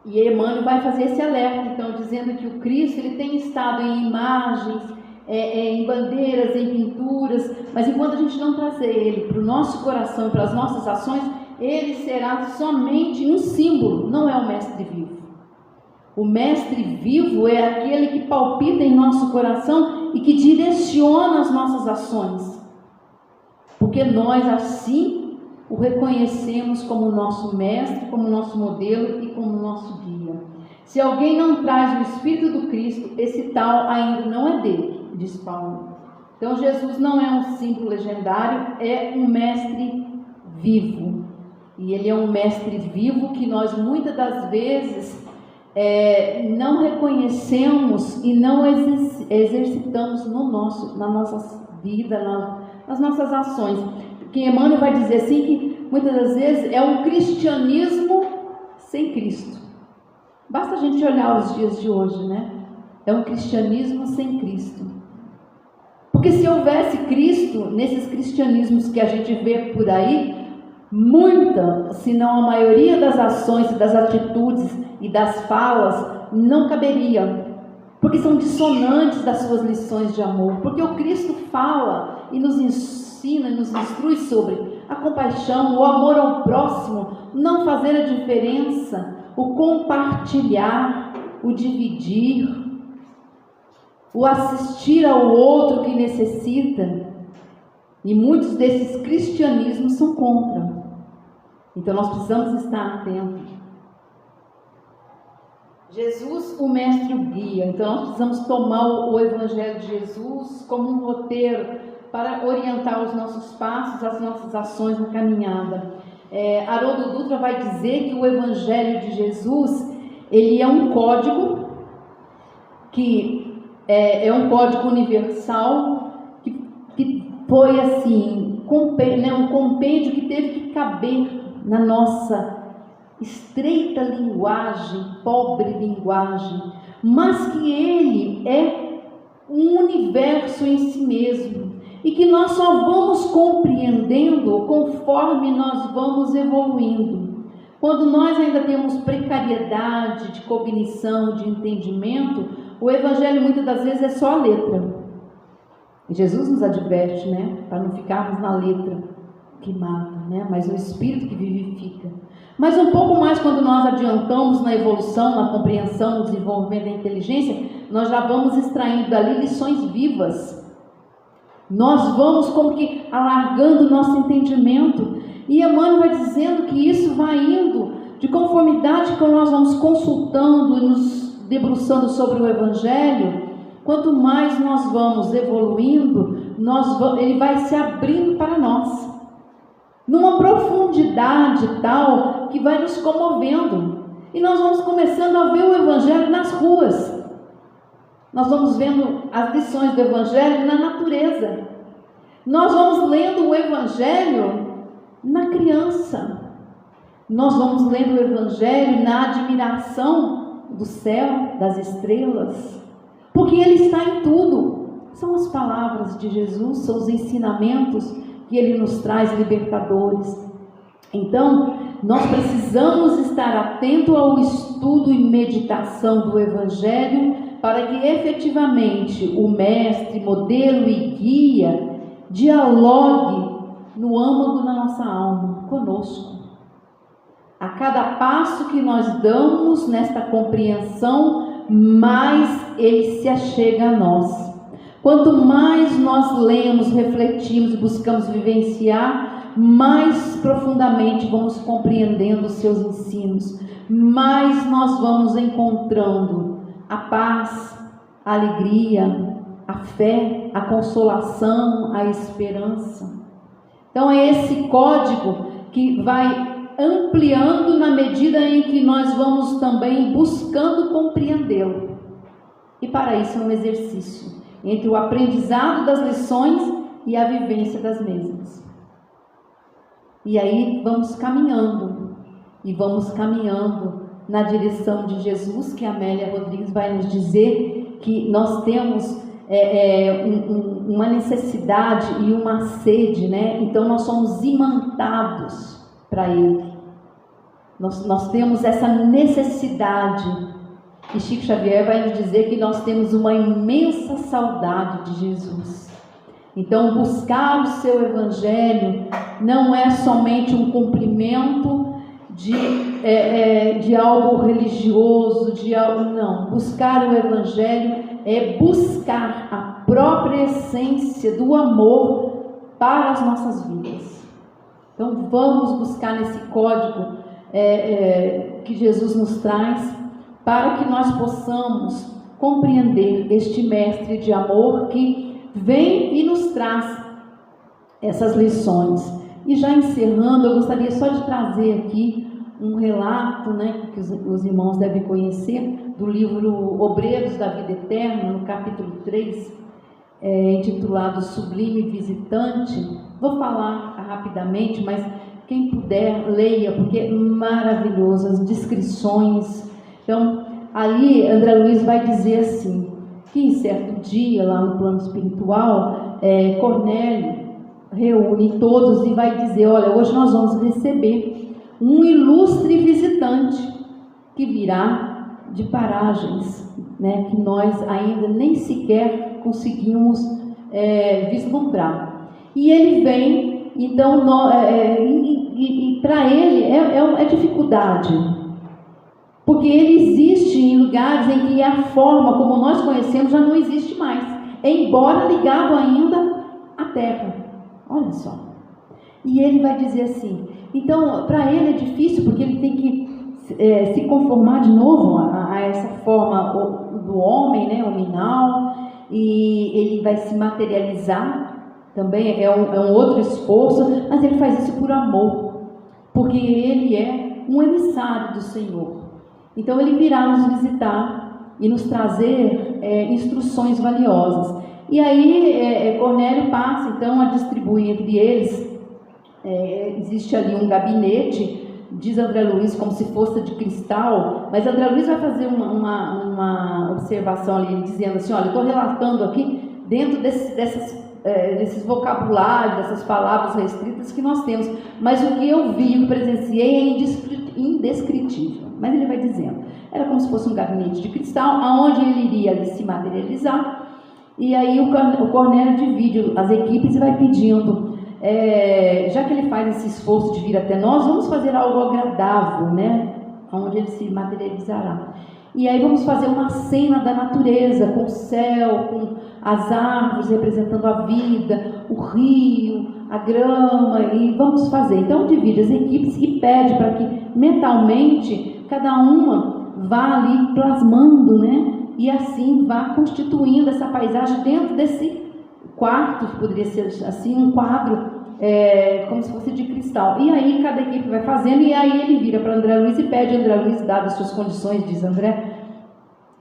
E Emmanuel vai fazer esse alerta, então, dizendo que o Cristo ele tem estado em imagens, em bandeiras, em pinturas, mas enquanto a gente não trazer ele para o nosso coração, para as nossas ações, ele será somente um símbolo, não é o Mestre vivo. O Mestre vivo é aquele que palpita em nosso coração e que direciona as nossas ações, porque nós assim o reconhecemos como nosso Mestre, como nosso modelo e como nosso guia. Se alguém não traz o Espírito do Cristo, esse tal ainda não é dele, diz Paulo. Então Jesus não é um símbolo legendário, é um Mestre vivo. E ele é um Mestre vivo que nós muitas das vezes não reconhecemos e não exercitamos na nossa vida, nas nossas ações. Que Emmanuel vai dizer assim que muitas das vezes é um cristianismo sem Cristo. Basta a gente olhar os dias de hoje, né? É um cristianismo sem Cristo. Porque se houvesse Cristo nesses cristianismos que a gente vê por aí, muita, se não a maioria das ações, das atitudes e das falas não caberia, porque são dissonantes das suas lições de amor, porque o Cristo fala e nos ensina, nos instrui sobre a compaixão, o amor ao próximo, não fazer a diferença, o compartilhar, o dividir, o assistir ao outro que necessita. E muitos desses cristianismos são contra. Então nós precisamos estar atentos. Jesus, o Mestre, o guia. Então nós precisamos tomar o Evangelho de Jesus como um roteiro para orientar os nossos passos, as nossas ações na caminhada. Haroldo Dutra vai dizer que o Evangelho de Jesus, ele é um código que é um código universal que foi assim, um compêndio que teve que caber na nossa estreita linguagem, pobre linguagem, mas que ele é um universo em si mesmo e que nós só vamos compreendendo conforme nós vamos evoluindo. Quando nós ainda temos precariedade de cognição, de entendimento, o Evangelho muitas das vezes é só a letra. E Jesus nos adverte, né, para não ficarmos na letra que mata, né, mas o Espírito que vivifica. Mas um pouco mais quando nós adiantamos na evolução, na compreensão, no desenvolvimento da inteligência, nós já vamos extraindo dali lições vivas. Nós vamos como que alargando o nosso entendimento. E Emmanuel vai dizendo que isso vai indo de conformidade que nós vamos consultando e nos debruçando sobre o Evangelho. Quanto mais nós vamos evoluindo, ele vai se abrindo para nós, numa profundidade tal que vai nos comovendo. E nós vamos começando a ver o Evangelho nas ruas. Nós vamos vendo as lições do Evangelho na natureza. Nós vamos lendo o Evangelho na criança. Nós vamos lendo o Evangelho na admiração do céu, das estrelas. Porque ele está em tudo. São as palavras de Jesus, são os ensinamentos que ele nos traz libertadores. Então, nós precisamos estar atentos ao estudo e meditação do Evangelho para que efetivamente o Mestre, modelo e guia dialogue no âmago da nossa alma conosco. A cada passo que nós damos nesta compreensão, mais ele se achega a nós. Quanto mais nós lemos, refletimos e buscamos vivenciar, mais profundamente vamos compreendendo os seus ensinos, mais nós vamos encontrando a paz, a alegria, a fé, a consolação, a esperança. Então é esse código que vai ampliando na medida em que nós vamos também buscando compreendê-lo. E para isso é um exercício entre o aprendizado das lições e a vivência das mesmas. E aí vamos caminhando na direção de Jesus, que a Amélia Rodrigues vai nos dizer que nós temos uma necessidade e uma sede, né? Então nós somos imantados para Ele. Nós temos essa necessidade. E Chico Xavier vai nos dizer que nós temos uma imensa saudade de Jesus. Então buscar o seu Evangelho não é somente um cumprimento de algo religioso, não. Buscar o Evangelho é buscar a própria essência do amor para as nossas vidas. Então vamos buscar nesse código que Jesus nos traz, para que nós possamos compreender este mestre de amor que vem e nos traz essas lições. E já encerrando, eu gostaria só de trazer aqui um relato, né, que os irmãos devem conhecer, do livro Obreiros da Vida Eterna, no capítulo 3, intitulado Sublime Visitante. Vou falar rapidamente, mas quem puder, leia, porque é maravilhoso, as descrições. Então, ali André Luiz vai dizer assim, que em certo dia, lá no plano espiritual, Cornélio reúne todos e vai dizer, olha, hoje nós vamos receber um ilustre visitante que virá de paragens, né, que nós ainda nem sequer conseguimos vislumbrar. E ele vem, então, para ele é dificuldade, porque ele existe em lugares em que a forma como nós conhecemos já não existe mais, embora ligado ainda à Terra. Olha só. E ele vai dizer assim, então, para ele é difícil, porque ele tem que se conformar de novo a essa forma do homem, né, hominal, e ele vai se materializar, também é um outro esforço, mas ele faz isso por amor, porque ele é um emissário do Senhor. Então ele virá nos visitar e nos trazer instruções valiosas. E aí Cornélio passa então a distribuir entre eles, existe ali um gabinete, diz André Luiz, como se fosse de cristal, mas André Luiz vai fazer uma observação ali, dizendo assim, olha, eu estou relatando aqui dentro desses vocabulários, dessas palavras restritas que nós temos, mas o que eu vi, o que presenciei é indescritível. Mas ele vai dizendo, era como se fosse um gabinete de cristal, aonde ele iria ali se materializar, e aí o Cornélio divide as equipes e vai pedindo, já que ele faz esse esforço de vir até nós, vamos fazer algo agradável, né? Onde ele se materializará. E aí vamos fazer uma cena da natureza, com o céu, com as árvores representando a vida, o rio, a grama, e vamos fazer. Então divide as equipes e pede para que mentalmente cada uma vá ali plasmando, né? E assim vá constituindo essa paisagem dentro desse quarto, que poderia ser assim, um quadro como se fosse de cristal. E aí cada equipe vai fazendo, e aí ele vira para André Luiz e pede a André Luiz, dadas as suas condições, diz André,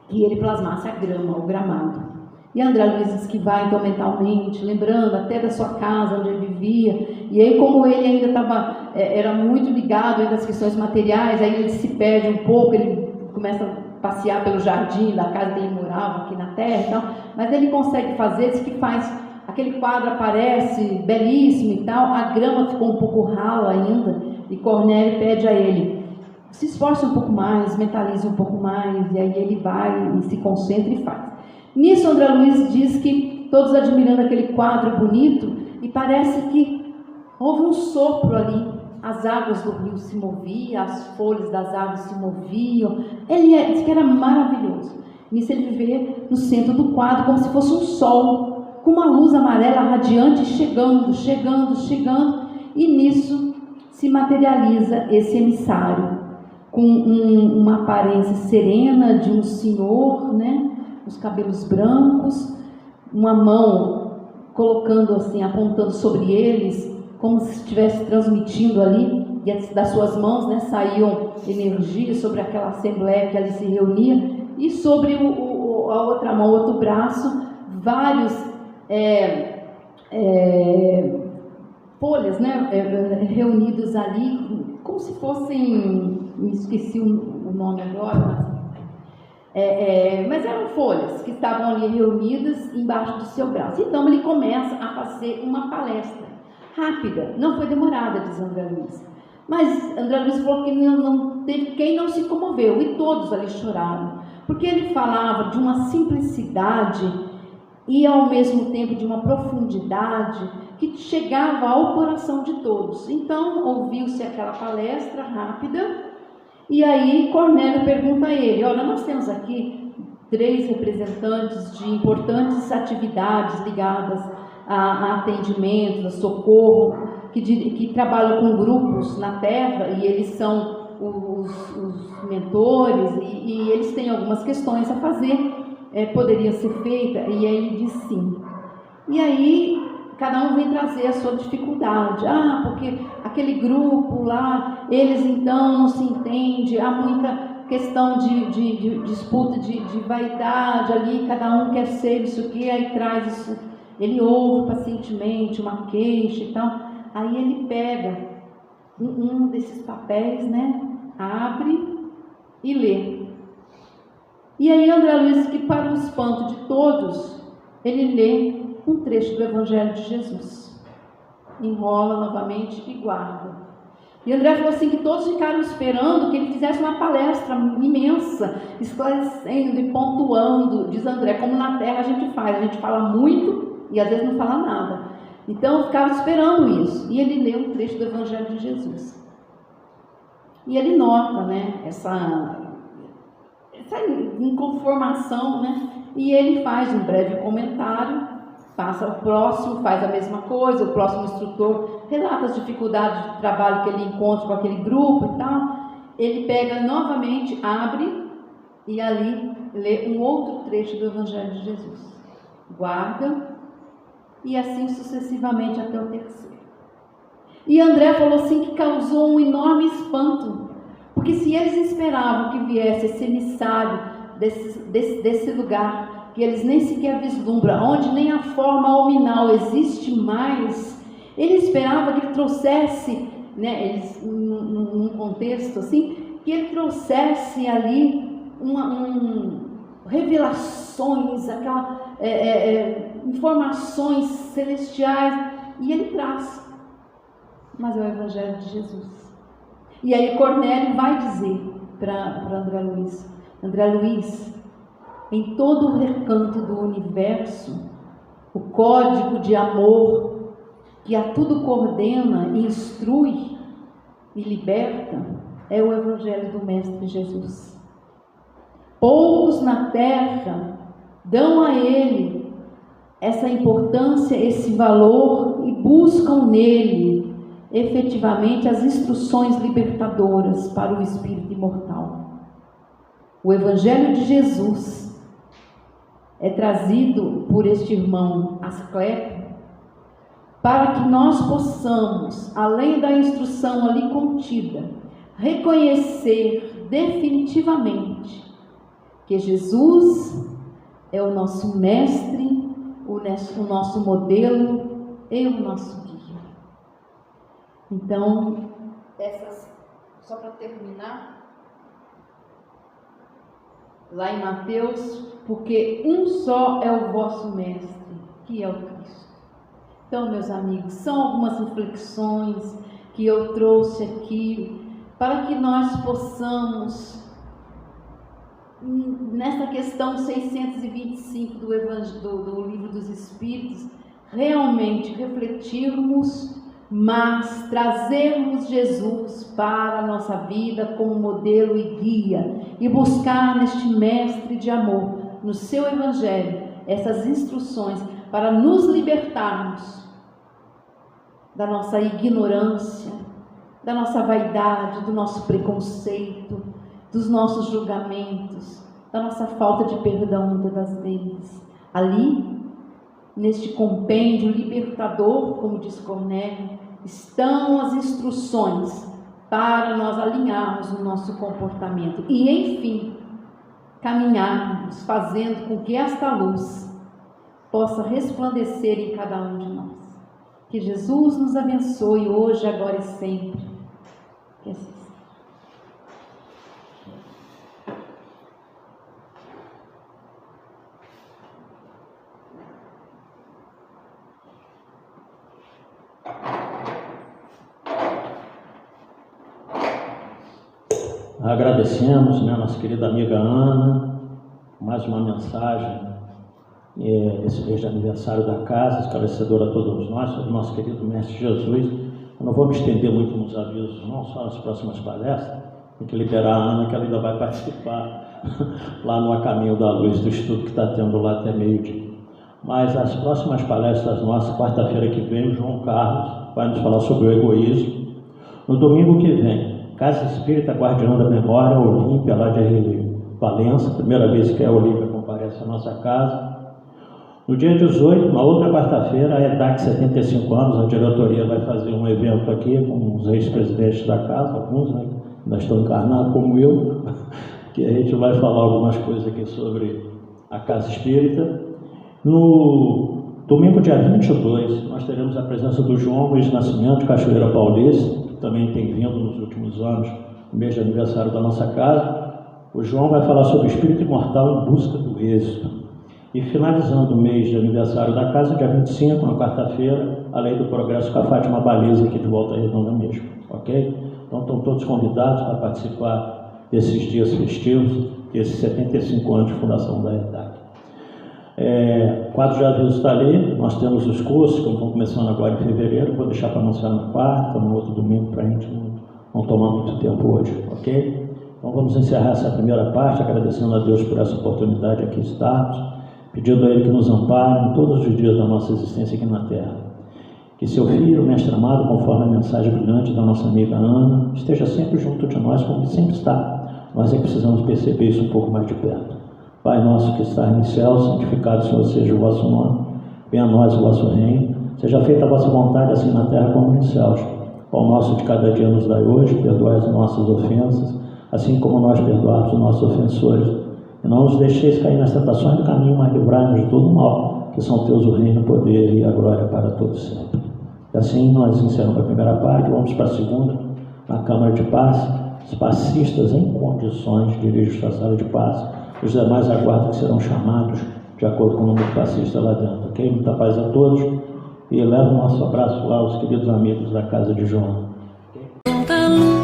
que ele plasmasse a grama, o gramado. E André Luiz diz que vai então mentalmente, lembrando até da sua casa onde ele vivia, e aí como ele ainda era muito ligado às questões materiais, aí ele se perde um pouco, ele começa a passear pelo jardim da casa que ele morava aqui na terra e tal, mas ele consegue fazer, diz que faz, aquele quadro aparece belíssimo e tal, a grama ficou um pouco rala ainda, e Cornélio pede a ele, se esforce um pouco mais, mentalize um pouco mais, e aí ele vai e se concentra e faz. Nisso André Luiz diz que todos admirando aquele quadro bonito, e parece que houve um sopro ali, as águas do rio se moviam, as folhas das árvores se moviam, ele diz que era maravilhoso. Nisso ele vê no centro do quadro como se fosse um sol, com uma luz amarela radiante chegando, e nisso se materializa esse emissário, com uma aparência serena de um senhor, né? Os cabelos brancos, uma mão colocando assim, apontando sobre eles, como se estivesse transmitindo ali, e das suas mãos, né, saíam energias sobre aquela assembleia que ali se reunia, e sobre a outra mão, outro braço, vários folhas, né, reunidos ali, como se fossem, me esqueci o nome agora, mas eram folhas que estavam ali reunidas embaixo do seu braço. Então ele começa a fazer uma palestra rápida, não foi demorada, diz André Luiz. Mas André Luiz falou que não teve quem não se comoveu, e todos ali choraram, porque ele falava de uma simplicidade e ao mesmo tempo de uma profundidade que chegava ao coração de todos. Então ouviu-se aquela palestra rápida, e aí Cornélio pergunta a ele: olha, nós temos aqui 3 representantes de importantes atividades ligadas a atendimento, a socorro, que trabalham com grupos na Terra, e eles são os mentores, e eles têm algumas questões a fazer, poderia ser feita, e aí ele diz sim. E aí cada um vem trazer a sua dificuldade. Porque aquele grupo lá, eles então não se entendem, há muita questão de disputa, de vaidade ali, cada um quer ser isso aqui, aí traz isso, ele ouve pacientemente uma queixa e tal. Aí ele pega um desses papéis, né, abre e lê. E aí André Luiz, que para o espanto de todos, ele lê um trecho do Evangelho de Jesus, enrola novamente e guarda. E André falou assim, que todos ficaram esperando que ele fizesse uma palestra imensa, esclarecendo e pontuando. Diz André, como na Terra a gente fala muito e às vezes não fala nada. Então eu ficava esperando isso, e ele lê um trecho do Evangelho de Jesus, e ele nota, né, essa inconformação, né, e ele faz um breve comentário, passa ao próximo, faz a mesma coisa, o próximo instrutor relata as dificuldades de trabalho que ele encontra com aquele grupo e tal. Ele pega novamente, abre e ali lê um outro trecho do Evangelho de Jesus, guarda, e assim sucessivamente até o terceiro. E André falou assim que causou um enorme espanto, porque se eles esperavam que viesse esse emissário desse lugar, que eles nem sequer vislumbram, onde nem a forma nominal existe mais, ele esperava que ele trouxesse, né, eles, num contexto assim, que ele trouxesse ali revelações, informações celestiais, e ele traz, mas é o Evangelho de Jesus. E aí Cornélio vai dizer para André Luiz: André Luiz, em todo o recanto do universo, o código de amor que a tudo coordena, instrui e liberta é o Evangelho do Mestre Jesus. Poucos na terra dão a ele essa importância, esse valor, e buscam nele efetivamente as instruções libertadoras para o espírito imortal. O Evangelho de Jesus é trazido por este irmão Asclepio para que nós possamos, além da instrução ali contida, reconhecer definitivamente que Jesus é o nosso mestre, o nosso modelo e o nosso guia. Então, só para terminar, lá em Mateus, porque um só é o vosso mestre, que é o Cristo. Então, meus amigos, são algumas reflexões que eu trouxe aqui para que nós possamos, nessa questão 625 do Livro dos Espíritos, realmente refletirmos mas trazermos Jesus para a nossa vida como modelo e guia, e buscar neste mestre de amor, no seu evangelho, essas instruções para nos libertarmos da nossa ignorância, da nossa vaidade, do nosso preconceito, dos nossos julgamentos, da nossa falta de perdão muitas das vezes. Ali, neste compêndio libertador, como diz Cornélio, estão as instruções para nós alinharmos o nosso comportamento e, enfim, caminharmos, fazendo com que esta luz possa resplandecer em cada um de nós. Que Jesus nos abençoe hoje, agora e sempre. Que assim seja. Agradecemos, nossa querida amiga Ana, mais uma mensagem esse mês de aniversário da casa, esclarecedora a todos nós, sobre o nosso querido Mestre Jesus. Eu não vou me estender muito nos avisos, não, só nas próximas palestras. Tem que liberar a Ana, que ela ainda vai participar lá no A Caminho da Luz, do estudo que está tendo lá até meio-dia. Mas as próximas palestras nossas, quarta-feira que vem, o João Carlos vai nos falar sobre o egoísmo. No domingo que vem, Casa Espírita Guardiã da Memória, Olímpia, lá de Valença, primeira vez que a Olímpia comparece à nossa casa. No dia 18, na outra quarta-feira, a EDAC 75 anos, a diretoria vai fazer um evento aqui com os ex-presidentes da casa, alguns ainda estão encarnados, como eu, que a gente vai falar algumas coisas aqui sobre a Casa Espírita. No domingo, dia 22, nós teremos a presença do João Luiz Nascimento, de Cachoeira Paulista, que também tem vindo nos últimos anos, no mês de aniversário da nossa casa. O João vai falar sobre o espírito imortal em busca do êxito. E finalizando o mês de aniversário da casa, dia 25, na quarta-feira, a Lei do Progresso com a Fátima Baliza, aqui de Volta Redonda mesmo, ok? Então estão todos convidados para participar desses dias festivos, desses 75 anos de fundação da EDAC. Quadro de aviso está ali, nós temos os cursos que estão começando agora em fevereiro, vou deixar para anunciar na quarta, no outro domingo, para a gente não tomar muito tempo hoje, ok? Então vamos encerrar essa primeira parte, agradecendo a Deus por essa oportunidade aqui estarmos, pedindo a Ele que nos ampare em todos os dias da nossa existência aqui na Terra. Que seu Filho, Mestre amado, conforme a mensagem brilhante da nossa amiga Ana, esteja sempre junto de nós, como ele sempre está. Nós é que precisamos perceber isso um pouco mais de perto. Pai nosso que está no céu, santificado seja o vosso nome. Venha a nós o vosso reino. Seja feita a vossa vontade, assim na terra como nos céus. Pão nosso de cada dia nos dai hoje, perdoai as nossas ofensas, assim como nós perdoamos os nossos ofensores. E não nos deixeis cair nas tentações do caminho, mas livrai-nos de todo mal, que são teus o reino, o poder e a glória para todos sempre. E assim nós encerramos a primeira parte, vamos para a segunda, na Câmara de Paz. Os passistas em condições dirigem sua sala de paz, os demais aguardam que serão chamados de acordo com o número de passistas lá dentro, ok? Muita paz a todos e leva o nosso abraço lá aos queridos amigos da casa de João. Okay?